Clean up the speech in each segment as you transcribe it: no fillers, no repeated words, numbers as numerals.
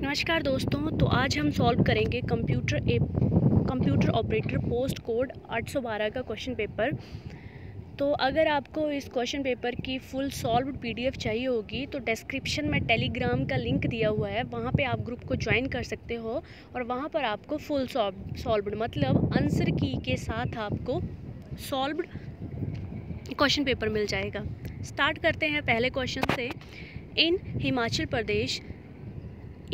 नमस्कार दोस्तों। तो आज हम सॉल्व करेंगे कंप्यूटर ऑपरेटर पोस्ट कोड 812 का क्वेश्चन पेपर। तो अगर आपको इस क्वेश्चन पेपर की फुल सॉल्व्ड पीडीएफ चाहिए होगी तो डिस्क्रिप्शन में टेलीग्राम का लिंक दिया हुआ है, वहाँ पे आप ग्रुप को ज्वाइन कर सकते हो और वहाँ पर आपको फुल सॉल्व्ड मतलब आंसर की के साथ आपको सॉल्व्ड क्वेश्चन पेपर मिल जाएगा। स्टार्ट करते हैं पहले क्वेश्चन से। इन हिमाचल प्रदेश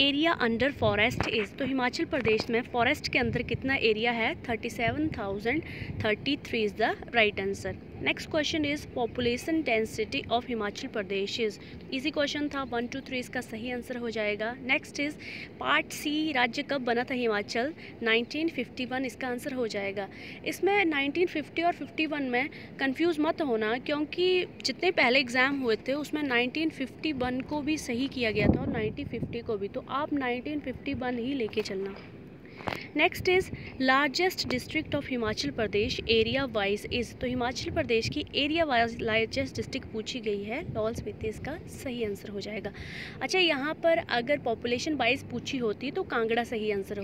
एरिया अंडर फॉरेस्ट इज़, तो हिमाचल प्रदेश में फॉरेस्ट के अंदर कितना एरिया है? 37,033 is the right answer. Next question is population density of Himachal Pradesh is, easy question था, 1 2 3 इसका सही आंसर हो जाएगा। नेक्स्ट इज़ पार्ट सी राज्य कब बना था हिमाचल? 1951 इसका आंसर हो जाएगा। इसमें 1950 और 51 में कंफ्यूज मत होना, क्योंकि जितने पहले एग्ज़ाम हुए थे उसमें 1951 को भी सही किया गया था और 1950 को भी, तो आप 1951 ही लेके चलना। Next is largest district of Himachal Pradesh area wise is, तो हिमाचल प्रदेश की एरिया वाइज लार्जेस्ट डिस्ट्रिक्ट पूछी गई है, लाहौल स्पीति इसका सही आंसर हो जाएगा। अच्छा, यहाँ पर अगर पॉपुलेशन वाइज पूछी होती तो कांगड़ा सही आंसर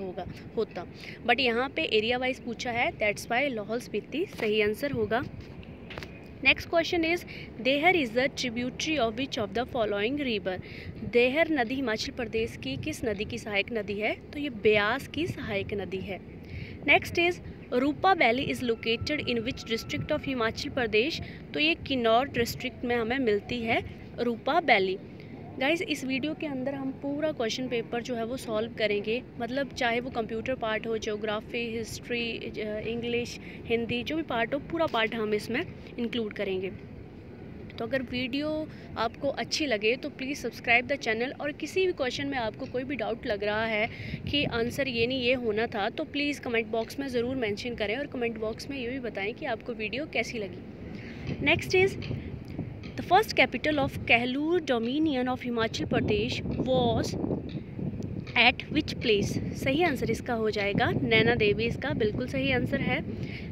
होता, बट यहाँ पे एरिया वाइज पूछा है, दैट्स वाई लाहौल स्पीति सही आंसर होगा। Next question is there is the tributary of which of the following river, there नदी हिमाचल प्रदेश की किस नदी की सहायक नदी है? तो ये ब्यास की सहायक नदी है। Next is Rupa valley is located in which district of Himachal Pradesh, तो ये किन्नौर डिस्ट्रिक्ट में हमें मिलती है रूपा वैली। गाइस, इस वीडियो के अंदर हम पूरा क्वेश्चन पेपर जो है वो सॉल्व करेंगे, मतलब चाहे वो कंप्यूटर पार्ट हो, ज्योग्राफी, हिस्ट्री, इंग्लिश, हिंदी, जो भी पार्ट हो पूरा पार्ट हम इसमें इंक्लूड करेंगे। तो अगर वीडियो आपको अच्छी लगे तो प्लीज़ सब्सक्राइब द चैनल, और किसी भी क्वेश्चन में आपको कोई भी डाउट लग रहा है कि आंसर ये नहीं ये होना था, तो प्लीज़ कमेंट बॉक्स में ज़रूर मेंशन करें और कमेंट बॉक्स में ये भी बताएं कि आपको वीडियो कैसी लगी। Next is the first capital of Kahlur dominion of Himachal Pradesh was at which place, सही आंसर इसका हो जाएगा नैना देवी, इसका बिल्कुल सही आंसर है।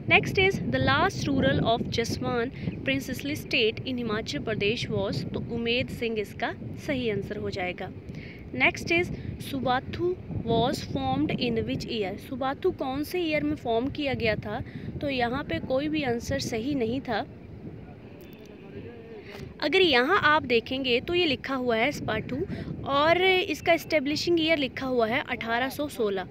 Next is the last ruler of Jaswan princely state in Himachal Pradesh was, तो उमेद सिंह इसका सही आंसर हो जाएगा। Next is Subathu was formed in which year, Subathu कौन से ईयर में फॉर्म किया गया था? तो यहाँ पे कोई भी आंसर सही नहीं था। अगर यहाँ आप देखेंगे तो ये लिखा हुआ है स्पाटू और इसका इस्टेब्लिशिंग ईयर लिखा हुआ है 1816,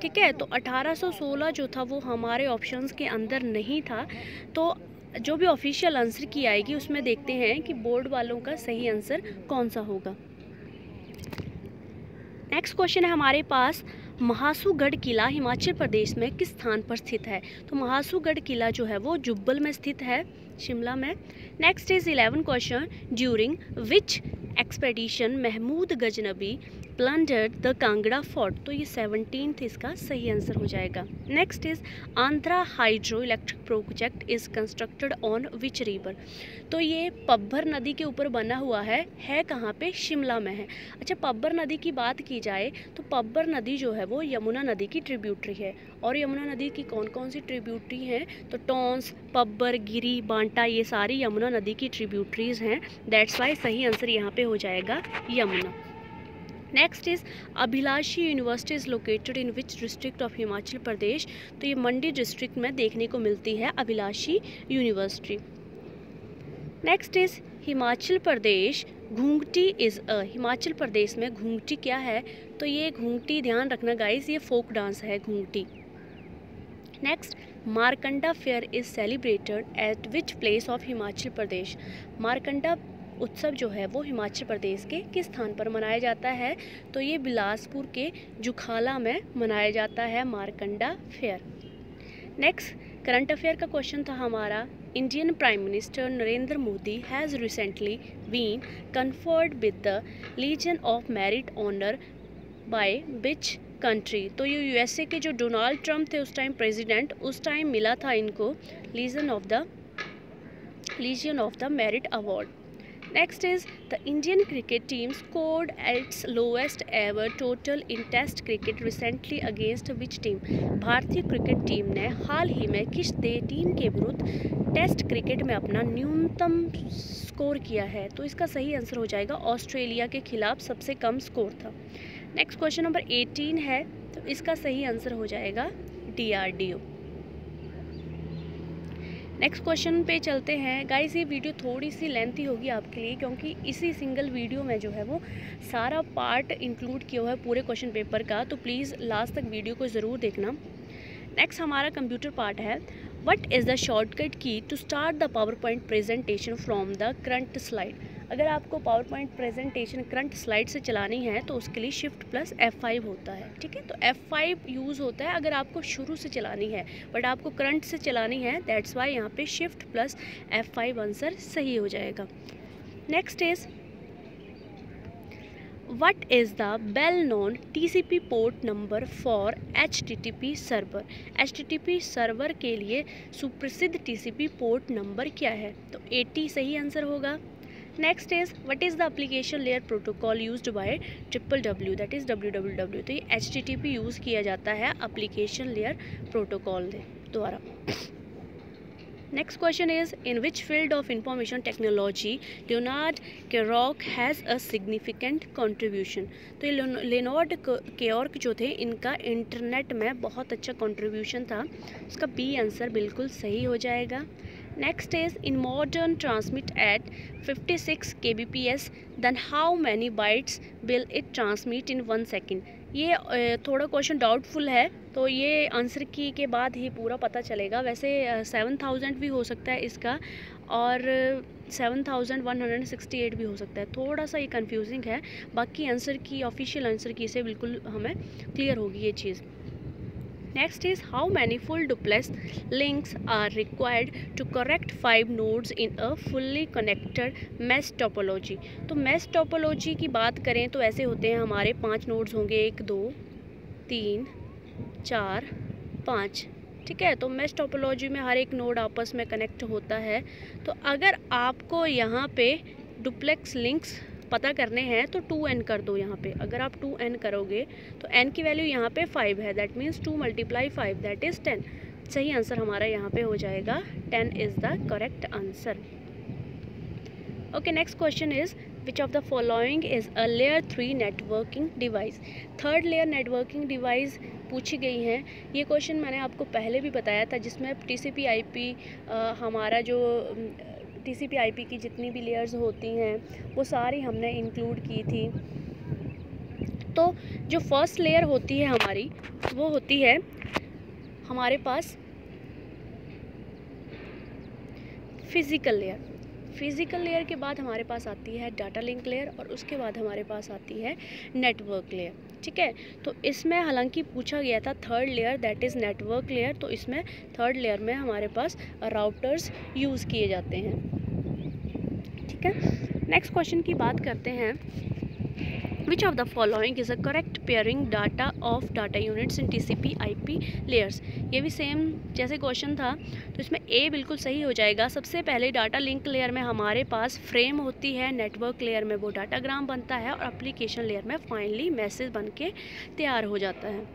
ठीक है। तो 1816 जो था वो हमारे ऑप्शंस के अंदर नहीं था, तो जो भी ऑफिशियल आंसर की आएगी उसमें देखते हैं कि बोर्ड वालों का सही आंसर कौन सा होगा। नेक्स्ट क्वेश्चन है हमारे पास, महासूगढ़ किला हिमाचल प्रदेश में किस स्थान पर स्थित है? तो महासूगढ़ किला जो है वो जुब्बल में स्थित है, शिमला में। Next is 11 question, during which expedition Mahmud Ghaznavi plundered the Kangra fort, तो ये 17th इसका सही आंसर हो जाएगा। Next is Andhra hydro electric project is constructed on which river, तो ये पब्बर नदी के ऊपर बना हुआ है कहाँ पे? शिमला में है। अच्छा, पब्बर नदी की बात की जाए तो पब्बर नदी जो है वो यमुना नदी की ट्रिब्यूटरी है, और यमुना नदी की कौन कौन सी ट्रिब्यूटरी हैं? तो टॉन्स, पब्बर, गिरी, बांटा, ये सारी यमुना नदी की ट्रिब्यूटरीज हैं, दैट्स वाई सही आंसर यहाँ पे हो जाएगा Yamuna. Next is Abhilashi university is located in which district of Himachal Pradesh, तो ये मंडी डिस्ट्रिक्ट में देखने को मिलती है Abhilashi university. Next is Himachal Pradesh Ghunghati is a, Himachal Pradesh में घूंघटी क्या है? तो ये घूंघटी, ध्यान रखना गाइस, ये फोक डांस है Ghunghati. Next, Markanda fair is celebrated at which place of Himachal Pradesh, Markanda उत्सव जो है वो हिमाचल प्रदेश के किस स्थान पर मनाया जाता है? तो ये बिलासपुर के जुखाला में मनाया जाता है Markanda fair. Next, current affair का क्वेश्चन था हमारा, Indian prime minister Narendra Modi has recently been conferred with the legion of merit honour by which country, तो ये यूएसए के जो डोनाल्ड ट्रंप थे उस टाइम प्रेसिडेंट, उस टाइम मिला था इनको legion of the merit award. Next is the Indian cricket team scored its lowest ever total in Test cricket recently against which team? भारतीय क्रिकेट टीम ने हाल ही में किस टीम के विरुद्ध टेस्ट क्रिकेट में अपना न्यूनतम स्कोर किया है? तो इसका सही आंसर हो जाएगा ऑस्ट्रेलिया के खिलाफ सबसे कम स्कोर था। नेक्स्ट क्वेश्चन नंबर 18 है, तो इसका सही आंसर हो जाएगा DRDO। नेक्स्ट क्वेश्चन पे चलते हैं। गाइस ये वीडियो थोड़ी सी लेंथी होगी आपके लिए, क्योंकि इसी सिंगल वीडियो में जो है वो सारा पार्ट इंक्लूड किया हुआ है पूरे क्वेश्चन पेपर का, तो प्लीज़ लास्ट तक वीडियो को ज़रूर देखना। नेक्स्ट हमारा कंप्यूटर पार्ट है। What is the shortcut key to start the PowerPoint presentation from the current slide. अगर आपको PowerPoint presentation current slide से चलानी है तो उसके लिए Shift+ F5 होता है, ठीक है। तो F5 यूज़ होता है अगर आपको शुरू से चलानी है, बट आपको करंट से चलानी है, दैट्स वाई यहाँ पे Shift+ F5 आंसर सही हो जाएगा। Next is What is the well-known TCP port number for HTTP server. HTTP server के लिए सुप्रसिद्ध TCP पोर्ट नंबर क्या है, तो 80 सही आंसर होगा। Next is what is the application layer protocol used by WWW, that is WWW। तो ये HTTP यूज़ किया जाता है एप्लीकेशन लेयर प्रोटोकॉल द्वारा। Next question is in which field of information technology Leonard Kleinrock has a significant contribution. तो ये Leonard केरॉक जो थे, इनका इंटरनेट में बहुत अच्छा कंट्रीब्यूशन था, उसका B आंसर बिल्कुल सही हो जाएगा। Next is in modem transmit at 56 kbps then how many bytes will it transmit in 1 second. ये थोड़ा क्वेश्चन डाउटफुल है, तो ये आंसर की के बाद ही पूरा पता चलेगा। वैसे 7000 भी हो सकता है इसका, और 7168 भी हो सकता है। थोड़ा सा ये कंफ्यूजिंग है, बाकी आंसर की ऑफिशियल आंसर की से बिल्कुल हमें क्लियर होगी ये चीज़। Next is how many full duplex links are required to correct 5 nodes in a fully connected mesh topology. तो मेश टोपोलॉजी की बात करें तो ऐसे होते हैं, हमारे 5 नोड्स होंगे, 1 2 3 4 5, ठीक है। तो मेश टोपोलॉजी में हर एक नोड आपस में कनेक्ट होता है। तो अगर आपको यहाँ पे डुप्लेक्स लिंक्स पता करने हैं तो 2n कर दो यहाँ पे। अगर आप 2n करोगे तो n की वैल्यू यहाँ पे 5 है, दैट मीन्स 2 × 5 दैट इज़ 10। सही आंसर हमारा यहाँ पे हो जाएगा 10 is the correct answer. Okay, next question is which of the following is a layer 3 networking device. Third layer networking device पूछी गई हैं। ये क्वेश्चन मैंने आपको पहले भी बताया था, जिसमें TCP/IP हमारा जो TCP/IP की जितनी भी लेयर्स होती हैं वो सारी हमने इंक्लूड की थी। तो जो फर्स्ट लेयर होती है हमारी, वो होती है हमारे पास फिज़िकल लेयर। फिज़िकल लेयर के बाद हमारे पास आती है डाटा लिंक लेयर, और उसके बाद हमारे पास आती है नेटवर्क लेयर, ठीक है। तो इसमें हालांकि पूछा गया था third layer, that is network layer, तो इसमें थर्ड लेयर में हमारे पास राउटर्स यूज़ किए जाते हैं, ठीक है। नेक्स्ट क्वेश्चन की बात करते हैं। Which of the following is a correct pairing data of data units in TCP/IP layers। ये भी सेम जैसे क्वेश्चन था, तो इसमें A बिल्कुल सही हो जाएगा। सबसे पहले डाटा लिंक लेयर में हमारे पास फ्रेम होती है, नेटवर्क लेयर में वो डाटाग्राम बनता है, और एप्लीकेशन लेयर में फाइनली मैसेज बन के तैयार हो जाता है।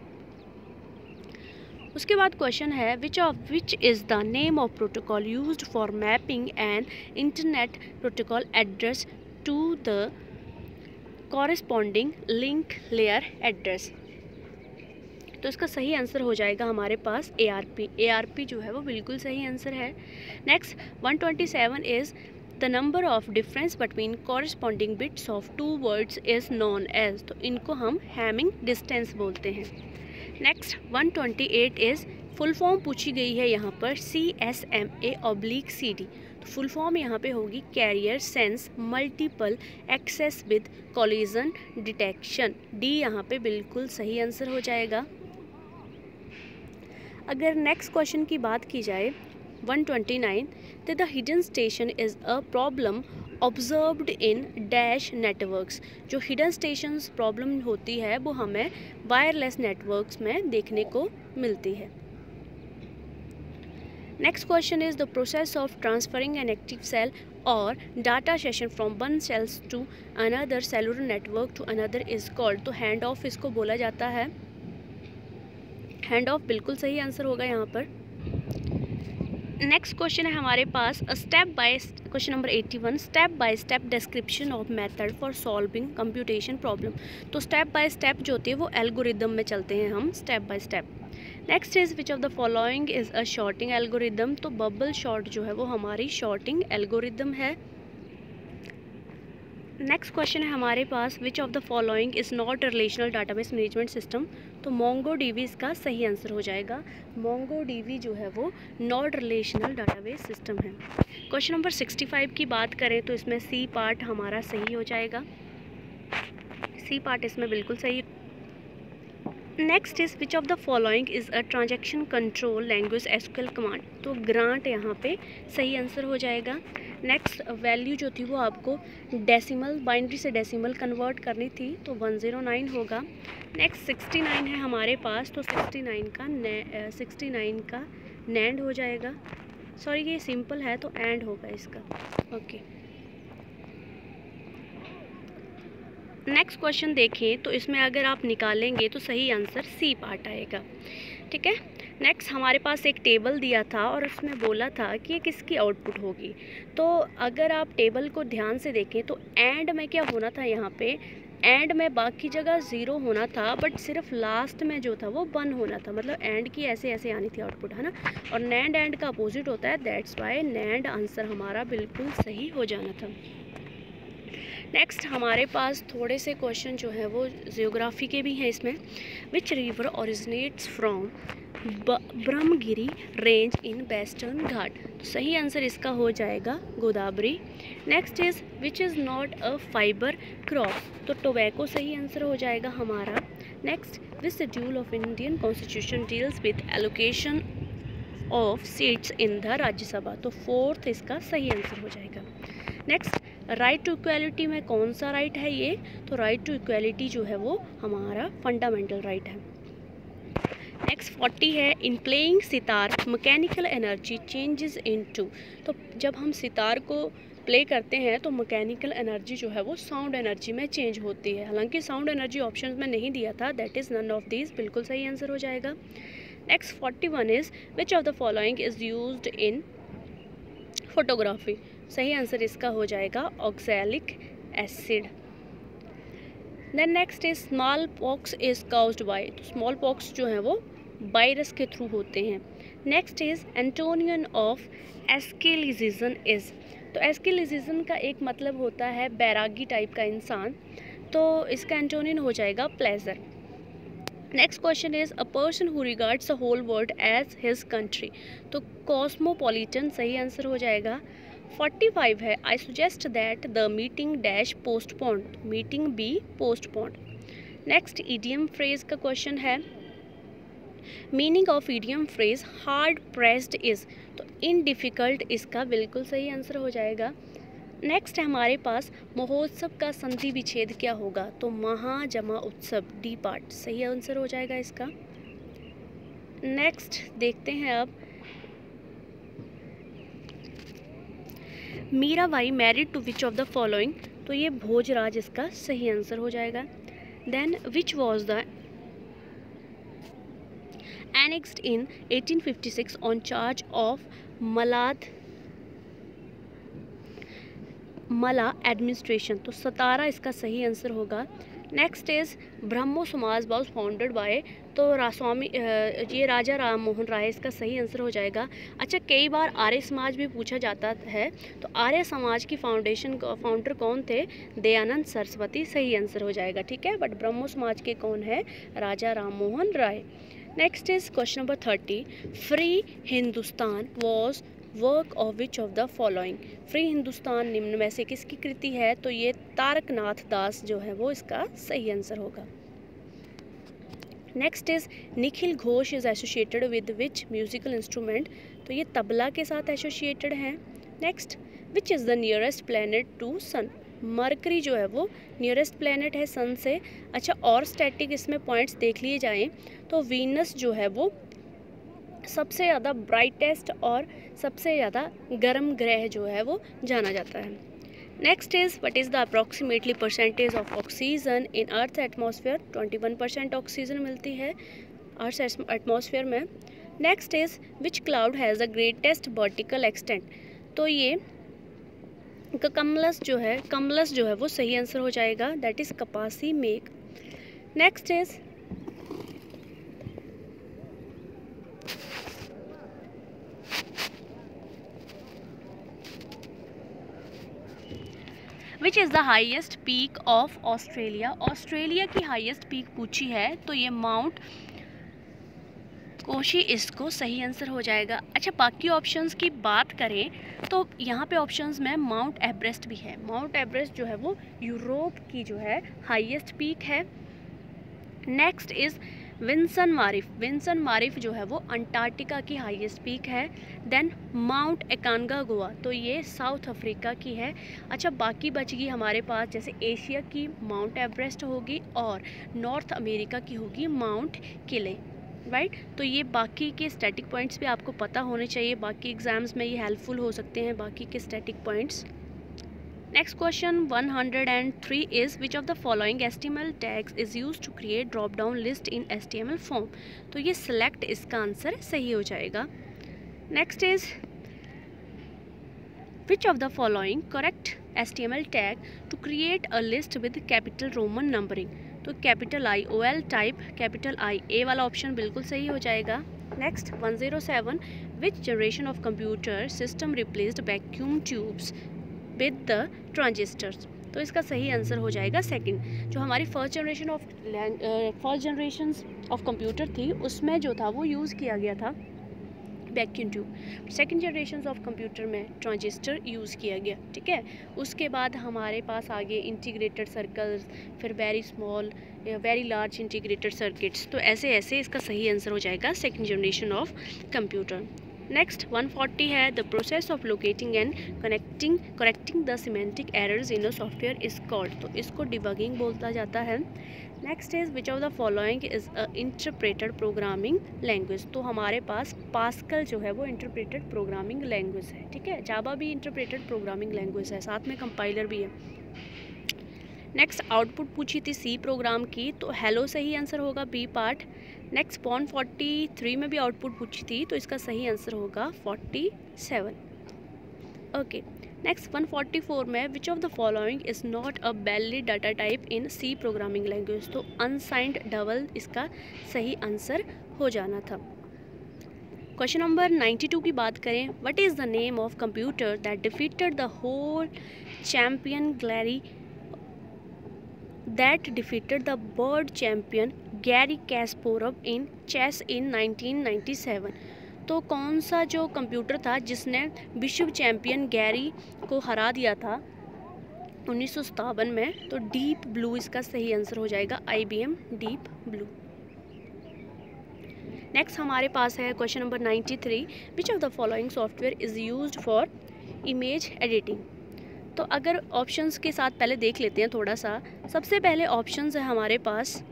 उसके बाद क्वेश्चन है which is the name of protocol used for mapping an internet protocol address to the corresponding link layer address. तो इसका सही आंसर हो जाएगा हमारे पास ARP जो है वो बिल्कुल सही आंसर है। Next 127 is the number of difference between corresponding bits of 2 words is known as. तो इनको हम हैमिंग डिस्टेंस बोलते हैं। नेक्स्ट 128 इज़ फुल फॉर्म पूछी गई है यहाँ पर CSMA/CD। तो फुल फॉर्म यहाँ पे होगी carrier sense multiple access with collision detection. D यहाँ पे बिल्कुल सही आंसर हो जाएगा। अगर नेक्स्ट क्वेश्चन की बात की जाए 129, तो the hidden station is a problem observed in dash networks. जो हिडन स्टेशंस प्रॉब्लम होती है वो हमें वायरलेस नेटवर्क्स में देखने को मिलती है। Next question is the process of transferring an active cell or data session from one cells to another cellular network to another is called. तो हैंड ऑफ इसको बोला जाता है। हैंड ऑफ बिल्कुल सही आंसर होगा यहाँ पर। नेक्स्ट क्वेश्चन है हमारे पास step by question number 81 step by step description of method for solving computation problem. तो स्टेप बाय स्टेप जो होती है वो एल्गोरिदम में चलते हैं हम step by step. Next is which of the following is a sorting algorithm. तो बबल शॉर्ट जो है वो हमारी शॉर्टिंग एल्गोरिदम है। नेक्स्ट क्वेश्चन है हमारे पास which of the following is not relational database management system. तो MongoDB इसका सही आंसर हो जाएगा। MongoDB जो है वो नॉट रिलेशनल डाटाबेस सिस्टम है। क्वेश्चन नंबर 65 की बात करें तो इसमें सी पार्ट हमारा सही हो जाएगा। सी पार्ट इसमें बिल्कुल सही। Next is which of the following is a transaction control language SQL command. तो ग्रांट यहाँ पे सही आंसर हो जाएगा। नेक्स्ट वैल्यू जो थी वो आपको डेसिमल बाइनरी से डेसिमल कन्वर्ट करनी थी तो 109 होगा। नेक्स्ट 69 है हमारे पास, तो 69 का नैंड हो जाएगा। सॉरी ये सिंपल है तो एंड होगा इसका। ओके नेक्स्ट क्वेश्चन देखें तो इसमें अगर आप निकालेंगे तो सही आंसर सी पार्ट आएगा। ठीक है। नेक्स्ट हमारे पास एक टेबल दिया था और उसमें बोला था कि ये किसकी आउटपुट होगी। तो अगर आप टेबल को ध्यान से देखें तो एंड में क्या होना था, यहाँ पे एंड में बाकी जगह 0 होना था बट सिर्फ लास्ट में जो था वो 1 होना था। मतलब एंड की ऐसे ऐसे आनी थी आउटपुट, है ना। और नैंड एंड का अपोजिट होता है, दैट्स वाई नैंड आंसर हमारा बिल्कुल सही हो जाना था। नेक्स्ट हमारे पास थोड़े से क्वेश्चन जो है वो जियोग्राफी के भी हैं इसमें। Which river originates from Brahmagiri range in western Ghat. तो सही आंसर इसका हो जाएगा Godavari. Next is which is not a fibre crop. तो टोबैको सही आंसर हो जाएगा हमारा। Next which schedule of Indian constitution deals with allocation of seats in the Rajya Sabha. तो 4th इसका सही आंसर हो जाएगा। नेक्स्ट राइट टू इक्वालिटी में कौन सा राइट है ये, तो राइट टू इक्वालिटी जो है वो हमारा फंडामेंटल राइट है। नेक्स्ट 40 है in playing sitar mechanical energy changes into. तो जब हम सितार को प्ले करते हैं तो मैकेनिकल एनर्जी जो है वो साउंड एनर्जी में चेंज होती है। हालांकि साउंड एनर्जी ऑप्शन में नहीं दिया था, that is none of these, बिल्कुल सही आंसर हो जाएगा। Next 41 is which of the following is used in photography. सही आंसर इसका हो जाएगा oxalic acid. Then next is small pox is caused by. तो स्मॉल पॉक्स जो है वो वायरस के थ्रू होते हैं। Next is antonym of asceticism is. तो एस्केलिजिज्म का एक मतलब होता है बैरागी टाइप का इंसान, तो इसका एंटोनियन हो जाएगा pleasure. Next question is a person who regards the whole world as his country. तो कॉस्मोपॉलिटन सही आंसर हो जाएगा। 45 है I suggest that the meeting dash postponed. Meeting be postponed. Next idiom phrase का क्वेश्चन है। Meaning of idiom phrase hard pressed is. तो in difficult इसका बिल्कुल सही आंसर हो जाएगा। नेक्स्ट है हमारे पास महोत्सव का संधि विच्छेद क्या होगा। तो महा जमा उत्सव, डी पार्ट सही आंसर हो जाएगा इसका। नेक्स्ट देखते हैं अब Mirabai married to which of the following. तो ये भोजराज इसका सही आंसर हो जाएगा। Then which was the annexed in 1856 on charge of maladministration. तो 17 इसका सही आंसर होगा। नेक्स्ट इज ब्रह्मो समाज वॉज फाउंडेड बाय। तो स्वामी ये राजा राम मोहन राय इसका सही आंसर हो जाएगा। अच्छा कई बार आर्य समाज भी पूछा जाता है, तो आर्य समाज की फाउंडर कौन थे, दयानंद सरस्वती सही आंसर हो जाएगा। ठीक है, बट ब्रह्मो समाज के कौन है, Raja Ram Mohan Roy. Next is question number 30 free Hindustan was work of which of the following. Free Hindustan निम्न में से किसकी कृति है। तो ये तारकनाथ दास जो है वो इसका सही आंसर होगा। Next is Nikhil Ghosh is associated with which musical instrument. तो ये तबला के साथ एसोसिएटेड हैं। Next which is the nearest planet to sun. Mercury जो है वो नियरेस्ट प्लैनेट है सन से। अच्छा और स्टैटिक इसमें पॉइंट्स देख लिए जाएं तो वीनस जो है वो सबसे ज़्यादा ब्राइटेस्ट और सबसे ज़्यादा गर्म ग्रह जो है वो जाना जाता है। Next is what is the approximately percentage of oxygen in earth atmosphere. 21% oxygen मिलती है अर्थ एटमॉस्फेयर में। Next is which cloud has the greatest vertical extent, तो ये कमलस जो है वो सही आंसर हो जाएगा, दैट इज कपासी मेघ। Next is which is the highest peak of Australia, Australia की हाइएस्ट पीक पूछी है तो ये माउंट कोशी इसको सही आंसर हो जाएगा। अच्छा, बाकी ऑप्शंस की बात करें तो यहाँ पे ऑप्शंस में माउंट एवरेस्ट भी है। माउंट एवरेस्ट जो है वो यूरोप की जो है हाईएस्ट पीक है। Next is Vinson Massif, Vinson Massif जो है वो अंटार्कटिका की हाईएस्ट पीक है। देन माउंट एकानकागुआ, तो ये साउथ अफ्रीका की है। अच्छा, बाकी बच गई हमारे पास जैसे एशिया की माउंट एवरेस्ट होगी और नॉर्थ अमेरिका की होगी माउंट किले, राइट। तो ये बाकी के स्टैटिक पॉइंट्स भी आपको पता होने चाहिए, बाकी एग्जाम्स में ये हेल्पफुल हो सकते हैं बाकी के static points. Next question 103 is which of the following HTML tags is use to create drop down list in HTML form, तो ये सिलेक्ट इसका आंसर सही हो जाएगा। Next is which of the following correct HTML tag to create a list with capital roman numbering, तो capital I OL type capital I, A वाला option बिल्कुल सही हो जाएगा। Next 107 which generation of computer system replaced vacuum tubes with the transistors, तो इसका सही answer हो जाएगा सेकंड। जो हमारी फर्स्ट जनरेशन ऑफ कंप्यूटर थी उसमें जो था वो यूज़ किया गया था vacuum tube, second generation of computer में ट्रांजिस्टर यूज़ किया गया, ठीक है। उसके बाद हमारे पास आगे इंटीग्रेटेड सर्कल्स, फिर very small very large integrated circuits, तो ऐसे ऐसे इसका सही आंसर हो जाएगा second generation of computer. Next 140 है the process of locating and correcting the semantic errors in a software is called, तो इसको डिबगिंग बोलता जाता है। Next is which of the following is a interpreted programming language, तो हमारे पास pascal जो है वो इंटरप्रेटेड प्रोग्रामिंग लैंग्वेज है, ठीक है। जावा भी इंटरप्रेटेड प्रोग्रामिंग लैंग्वेज है, साथ में कंपाइलर भी है। नेक्स्ट आउटपुट पूछी थी सी प्रोग्राम की, तो हेलो सही आंसर होगा बी पार्ट। नेक्स्ट 143 में भी आउटपुट पूछी थी तो इसका सही आंसर होगा 47। ओके, नेक्स्ट 144 में which of the following is not a valid data type in C programming language, तो अनसाइंड डबल इसका सही आंसर हो जाना था। क्वेश्चन नंबर 92 की बात करें, what is the name of computer that defeated the whole champion ग्लैरी that defeated the world champion Garry Kasparov in chess in 1997, तो कौन सा जो कंप्यूटर था जिसने विश्व चैंपियन गैरी को हरा दिया था 1957 में, तो डीप ब्लू इसका सही आंसर हो जाएगा, IBM डीप ब्लू। नेक्स्ट हमारे पास है question number 93 which of the following software is used for image editing, तो अगर ऑप्शंस के साथ पहले देख लेते हैं थोड़ा सा। सबसे पहले ऑप्शंस है हमारे पास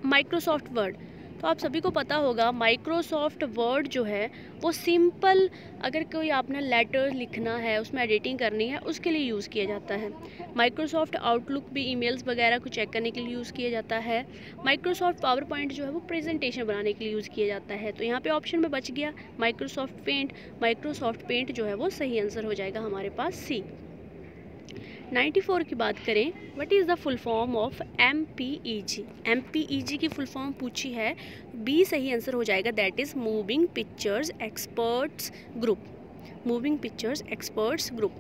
माइक्रोसॉफ्ट वर्ड, तो आप सभी को पता होगा माइक्रोसॉफ्ट वर्ड जो है वो सिंपल, अगर कोई आपने लेटर लिखना है उसमें एडिटिंग करनी है उसके लिए यूज़ किया जाता है। माइक्रोसॉफ्ट आउटलुक भी ईमेल्स वगैरह को चेक करने के लिए यूज़ किया जाता है। माइक्रोसॉफ्ट पावर पॉइंट जो है वो प्रेजेंटेशन बनाने के लिए यूज़ किया जाता है, तो यहाँ पे ऑप्शन में बच गया माइक्रोसॉफ्ट पेंट। माइक्रोसॉफ्ट पेंट जो है वो सही आंसर हो जाएगा हमारे पास सी। 94 की बात करें, what is the full form of MPEG, MPEG की फुल फॉर्म पूछी है, बी सही आंसर हो जाएगा, that is moving pictures experts group, moving pictures experts group.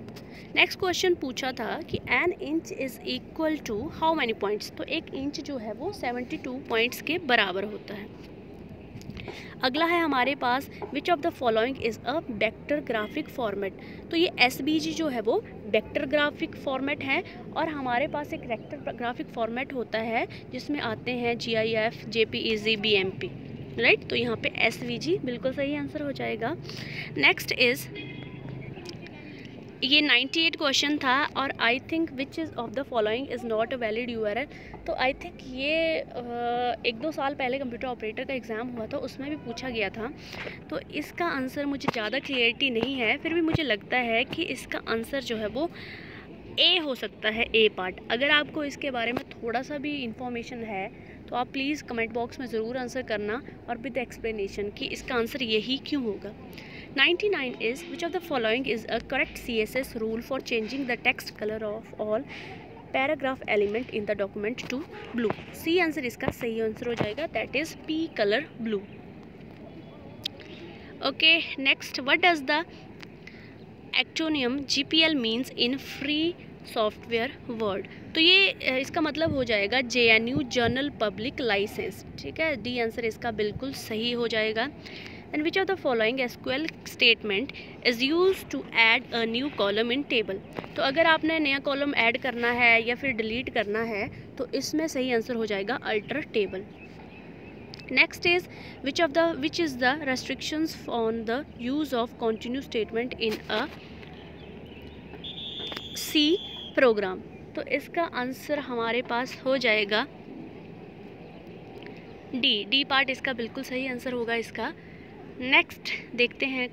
Next question पूछा था कि an inch is equal to how many points, तो एक इंच जो है वो 72 पॉइंट्स के बराबर होता है। अगला है हमारे पास which of the following is a vector graphic format, तो ये SVG जो है वो वेक्टर ग्राफिक फॉर्मेट है, और हमारे पास एक वेक्टर ग्राफिक फॉर्मेट होता है जिसमें आते हैं GIF, JPEG, BMP, राइट। तो यहाँ पे SVG बिल्कुल सही आंसर हो जाएगा। नेक्स्ट इज़ ये 98 क्वेश्चन था, और I think which is of the following is not a valid URL, तो आई थिंक ये 1-2 साल पहले कंप्यूटर ऑपरेटर का एग्ज़ाम हुआ था उसमें भी पूछा गया था, तो इसका आंसर मुझे ज़्यादा क्लियरिटी नहीं है, फिर भी मुझे लगता है कि इसका आंसर जो है वो ए हो सकता है, ए पार्ट। अगर आपको इसके बारे में थोड़ा सा भी इंफॉर्मेशन है तो आप प्लीज़ कमेंट बॉक्स में ज़रूर आंसर करना और विद एक्सप्लेनेशन कि इसका आंसर यही क्यों होगा। 99 is which of the following is a correct CSS rule for changing the text colour of all paragraph element in the document to blue. C answer इसका सही आंसर हो जाएगा, that is P colour blue. Okay, next, what does the acronym GPL means in free software world. तो ये इसका मतलब हो जाएगा JNU जर्नल पब्लिक लाइसेंस। ठीक है, डी आंसर इसका बिल्कुल सही हो जाएगा। And which of the following SQL statement is use to add a new column in table. तो अगर आपने नया कॉलम ऐड करना है या फिर डिलीट करना है तो इसमें सही आंसर हो जाएगा alter table. Next is which is the restrictions on the use of continue statement in a C program. तो इसका आंसर हमारे पास हो जाएगा डी पार्ट इसका बिल्कुल सही आंसर होगा इसका। नेक्स्ट देखते हैं,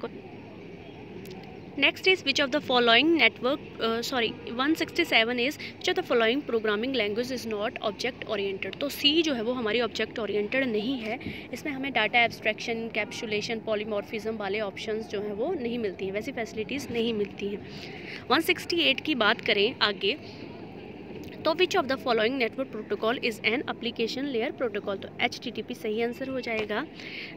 next is which of the following 167 is which of the following programming language is not object oriented. तो सी जो है वो हमारी ऑब्जेक्ट ओरिएंटेड नहीं है, इसमें हमें डाटा एब्स्ट्रैक्शन, कैप्सुलेशन, पॉलीमॉर्फिज्म वाले ऑप्शंस जो हैं वो नहीं मिलती हैं, वैसी फैसिलिटीज़ नहीं मिलती हैं। 168 की बात करें आगे, तो which of the following network protocol is an application layer protocol. तो HTTP सही आंसर हो जाएगा।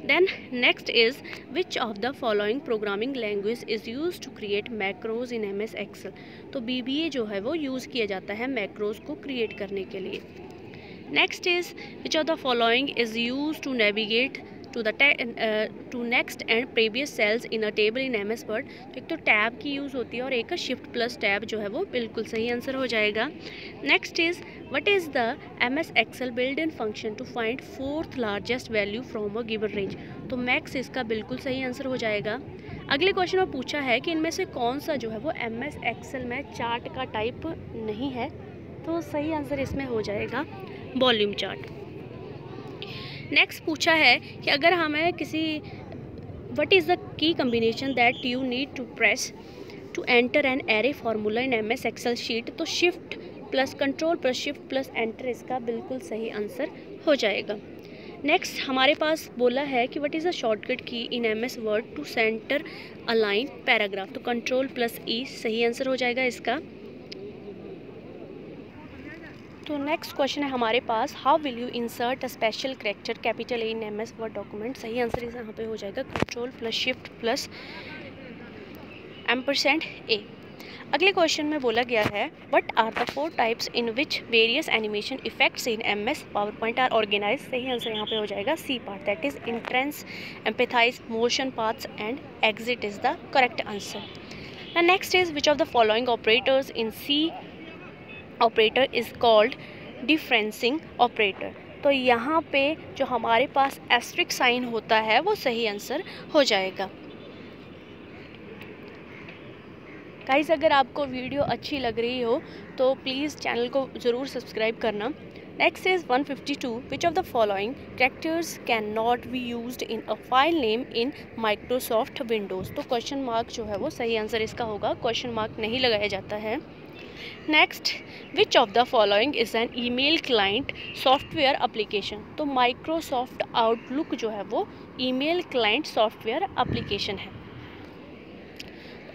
Then next is which of the following programming language is use to create macros in MS Excel। तो BBA जो है वो use किया जाता है मैक्रोज को क्रिएट करने के लिए। Next is which of the following is use to navigate to next and previous cells in a table in MS Word। तो एक तो टैब की यूज़ होती है और एक शिफ्ट प्लस टैब जो है वो बिल्कुल सही आंसर हो जाएगा। Next is what is the MS Excel build in function to find 4th largest value from a given range. तो मैक्स इसका बिल्कुल सही आंसर हो जाएगा। अगले क्वेश्चन में पूछा है कि इनमें से कौन सा जो है वो MS Excel में चार्ट का टाइप नहीं है। तो सही आंसर इसमें हो जाएगा वॉल्यूम चार्ट। नेक्स्ट पूछा है कि अगर हमें what is the key combination that you need to press to enter an array formula in MS Excel sheet. तो shift plus control plus shift plus enter इसका बिल्कुल सही आंसर हो जाएगा। नेक्स्ट हमारे पास बोला है कि what is the shortcut key in MS Word to centre align paragraph. तो कंट्रोल प्लस E सही आंसर हो जाएगा इसका। तो नेक्स्ट क्वेश्चन है हमारे पास, how will you insert a special character capital A in MS Word document. सही आंसर इस यहाँ पे हो जाएगा control plus shift plus %A। अगले क्वेश्चन में बोला गया है what are the 4 types in which various animation effects in MS PowerPoint are organise. सही आंसर यहाँ पे हो जाएगा C part, that is entrance, emphasis, motion paths and exit is the correct answer. And next is which of the following operators in C operator is called dereferencing operator. तो यहाँ पे जो हमारे पास एस्ट्रिक साइन होता है वो सही answer हो जाएगा। गाइस, अगर आपको वीडियो अच्छी लग रही हो तो प्लीज़ चैनल को ज़रूर सब्सक्राइब करना। Next is 152 which of the following characters can not be used in a file name in Microsoft Windows. तो क्वेश्चन मार्क जो है वो सही आंसर इसका होगा, क्वेश्चन मार्क नहीं लगाया जाता है। Next, which of the following is N email client software application. तो माइक्रोसॉफ्ट आउटलुक जो है वो ईमेल क्लाइंट सॉफ्टवेयर एप्लीकेशन है।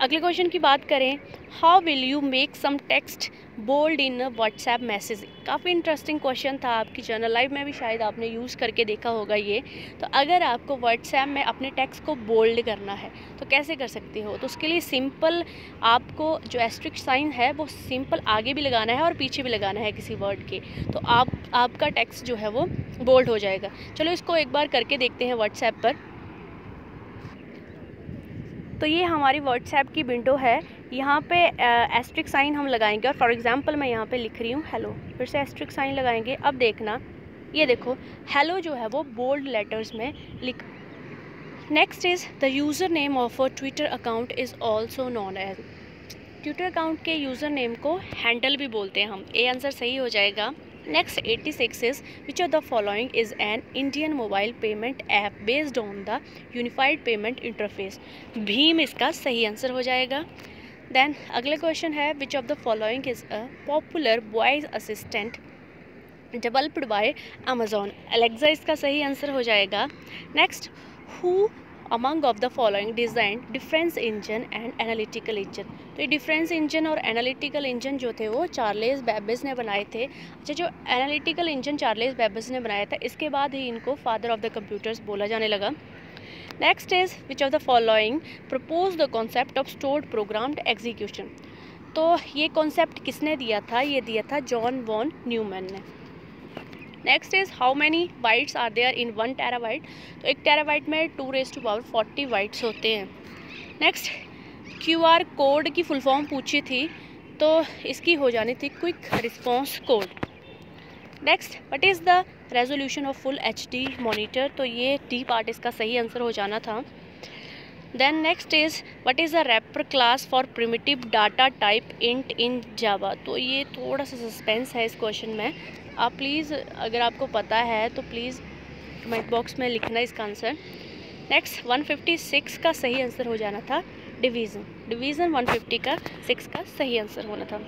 अगले क्वेश्चन की बात करें, how will you make some text bold in WhatsApp message. काफ़ी इंटरेस्टिंग क्वेश्चन था, आपकी जर्नल लाइव में भी शायद आपने यूज़ करके देखा होगा ये। तो अगर आपको व्हाट्सएप में अपने टेक्स्ट को बोल्ड करना है तो कैसे कर सकते हो। तो उसके लिए सिंपल आपको जो एस्ट्रिक साइन है वो सिंपल आगे भी लगाना है और पीछे भी लगाना है किसी वर्ड के, तो आपका टेक्स्ट जो है वो बोल्ड हो जाएगा। चलो इसको एक बार करके देखते हैं व्हाट्सएप पर। तो ये हमारी व्हाट्सएप की विंडो है, यहाँ पे एस्ट्रिक साइन हम लगाएंगे और फॉर एग्जांपल मैं यहाँ पे लिख रही हूँ हेलो, फिर से एस्ट्रिक साइन लगाएंगे। अब देखना, ये देखो हेलो जो है वो बोल्ड लेटर्स में लिख। Next is the user name of a Twitter account is also known as. Twitter account के यूज़र नेम को हैंडल भी बोलते हैं हम, ए आंसर सही हो जाएगा। Next 86 is which of the following is an Indian mobile payment app based on the unified payment interface. भीम इसका सही आंसर हो जाएगा। देन अगला क्वेश्चन है which of the following is a popular voice assistant developed by Amazon. Alexa इसका सही answer हो जाएगा। Next, who among of the following design difference engine and analytical engine. तो ये डिफरेंस इंजन और एनालिटिकल इंजन जो थे वो चार्ल्स बेबेज ने बनाए थे। अच्छा, जो एनालिटिकल इंजन चार्ल्स बेबेज ने बनाया था इसके बाद ही इनको फादर ऑफ द कंप्यूटर्स बोला जाने लगा। Next is which of the following propose the concept of stored programmed execution. तो ये कॉन्सेप्ट किसने दिया था? ये दिया था जॉन वॉन न्यूमैन ने। Next is how many bytes are there in 1 terabyte. तो 1 टेराबाइट में 2⁴ बाइट्स होते हैं। नेक्स्ट, QR कोड की फुल फॉर्म पूछी थी तो इसकी हो जानी थी quick response code. Next, what is the resolution of full HD monitor. तो ये डी पार्ट इसका सही आंसर हो जाना था। Then next is what is the wrapper class for primitive data type int in Java. तो ये थोड़ा सा सस्पेंस है इस क्वेश्चन में। आप प्लीज़, अगर आपको पता है तो प्लीज़ कमेंट बॉक्स में लिखना इसका आंसर। नेक्स्ट, 156 का सही आंसर हो जाना था डिवीज़न। डिवीज़न 150 का 6 का सही आंसर होना था।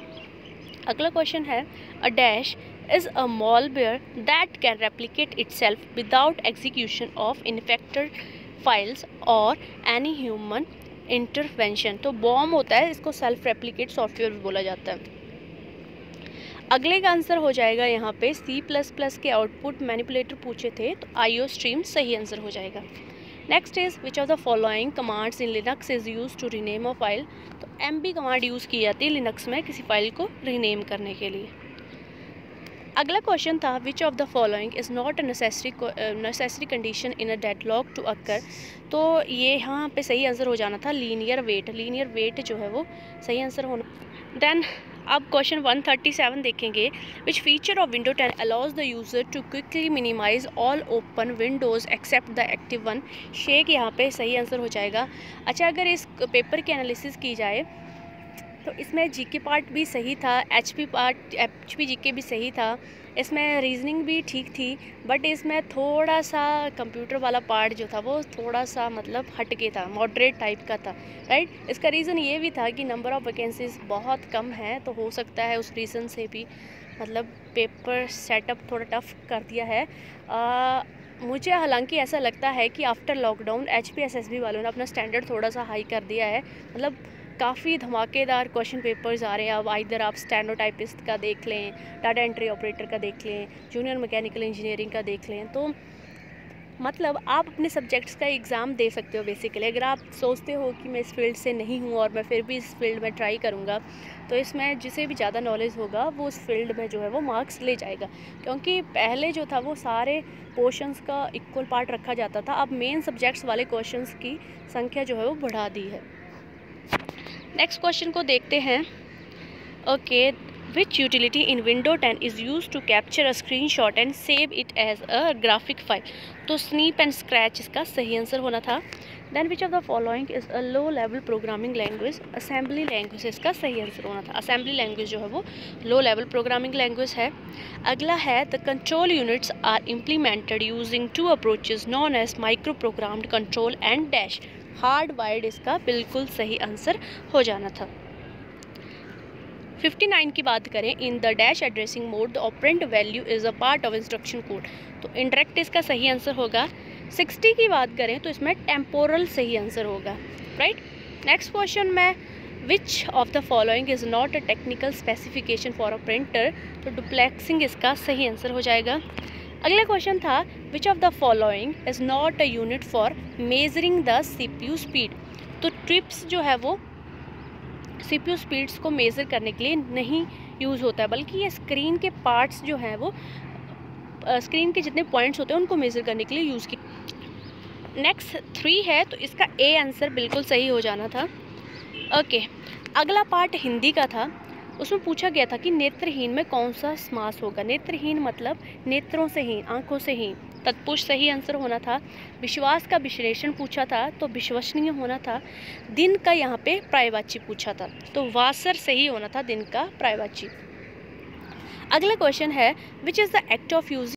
अगला क्वेश्चन है a dash is a malware that can replicate itself without execution of infected files और एनी ह्यूमन इंटरवेंशन। तो बॉम्ब होता है, इसको सेल्फ रेप्लिकेट सॉफ्टवेयर भी बोला जाता है। अगले का आंसर हो जाएगा यहाँ पे C++ के आउटपुट मैनिपुलेटर पूछे थे तो IO स्ट्रीम सही आंसर हो जाएगा। Next is which of the following commands in Linux is use to rename a file. तो MB कमांड यूज़ की जाती है लिनक्स में किसी फाइल को रीनेम करने के लिए। अगला क्वेश्चन था which of the following is not a necessary condition in a deadlock to occur. तो ये यहाँ पे सही आंसर हो जाना था लीनियर वेट। लीनियर वेट जो है वो सही आंसर होना। देन अब क्वेश्चन 137 देखेंगे which feature of window 10 allows the user to quickly minimize all open windows except the active one. Shake यहाँ पे सही आंसर हो जाएगा। अच्छा, अगर इस पेपर की एनालिसिस की जाए तो इसमें GK पार्ट भी सही था, HP GK भी सही था, इसमें रीजनिंग भी ठीक थी, बट इसमें थोड़ा सा कंप्यूटर वाला पार्ट जो था वो थोड़ा सा मतलब हटके था, मॉडरेट टाइप का था, राइट। इसका रीज़न ये भी था कि नंबर ऑफ़ वैकेंसीज बहुत कम है, तो हो सकता है उस रीज़न से भी मतलब पेपर सेटअप थोड़ा टफ कर दिया है। मुझे हालांकि ऐसा लगता है कि आफ्टर लॉकडाउन HPSSB वालों ने अपना स्टैंडर्ड थोड़ा सा हाई कर दिया है। मतलब काफ़ी धमाकेदार क्वेश्चन पेपर्स आ रहे हैं। अब इधर आप स्टेनोटाइपिस्ट का देख लें, डाटा एंट्री ऑपरेटर का देख लें, जूनियर मैकेनिकल इंजीनियरिंग का देख लें, तो मतलब आप अपने सब्जेक्ट्स का एग्ज़ाम दे सकते हो बेसिकली। अगर आप सोचते हो कि मैं इस फील्ड से नहीं हूँ और मैं फिर भी इस फील्ड में ट्राई करूँगा, तो इसमें जिसे भी ज़्यादा नॉलेज होगा वो उस फील्ड में जो है वो मार्क्स ले जाएगा। क्योंकि पहले जो था वो सारे पोर्शंस का इक्वल पार्ट रखा जाता था, अब मेन सब्जेक्ट्स वाले क्वेश्चंस की संख्या जो है वो बढ़ा दी है। नेक्स्ट क्वेश्चन को देखते हैं। Okay, which utility in window 10 is use to capture a screenshot and save it as a graphic file. तो स्नीप एंड स्क्रैच इसका सही आंसर होना था। Then which of the following is a low level programming language. Assembly language इसका सही answer होना था। Assembly language जो है वो लो लेवल प्रोग्रामिंग लैंग्वेज है। अगला है the control units are implemented using 2 approaches known as micro programmed control and dash. Hard wired इसका बिल्कुल सही आंसर हो जाना था। 59 की बात करें, in the dash addressing mode the operand value is a part of instruction code. तो इंडायरेक्ट इसका सही आंसर होगा। 60 की बात करें तो इसमें टेम्पोरल सही आंसर होगा, राइट। नेक्स्ट क्वेश्चन में which of the following is not a technical specification for a printer. तो डुप्लेक्सिंग इसका सही आंसर हो जाएगा। अगला क्वेश्चन था which of the following is not a unit for measuring the CPU speed. तो ट्रिप्स जो है वो CPU स्पीड्स को मेज़र करने के लिए नहीं यूज़ होता है, बल्कि ये स्क्रीन के पार्ट्स जो हैं वो स्क्रीन के जितने पॉइंट्स होते हैं उनको मेज़र करने के लिए यूज़ की। नेक्स्ट 3 है तो इसका A आंसर बिल्कुल सही हो जाना था। ओके, अगला पार्ट हिंदी का था। उसमें पूछा गया था कि नेत्रहीन में कौन सा समास होगा। नेत्रहीन मतलब नेत्रों से हीन, आँखों से हीन। तत्पुरुष सही आंसर होना था। विश्वास का विश्लेषण पूछा था तो विश्वसनीय होना था। दिन का यहाँ पे पर्यायवाची पूछा था तो वासर सही होना था, दिन का पर्यायवाची। अगला क्वेश्चन है which is the act of using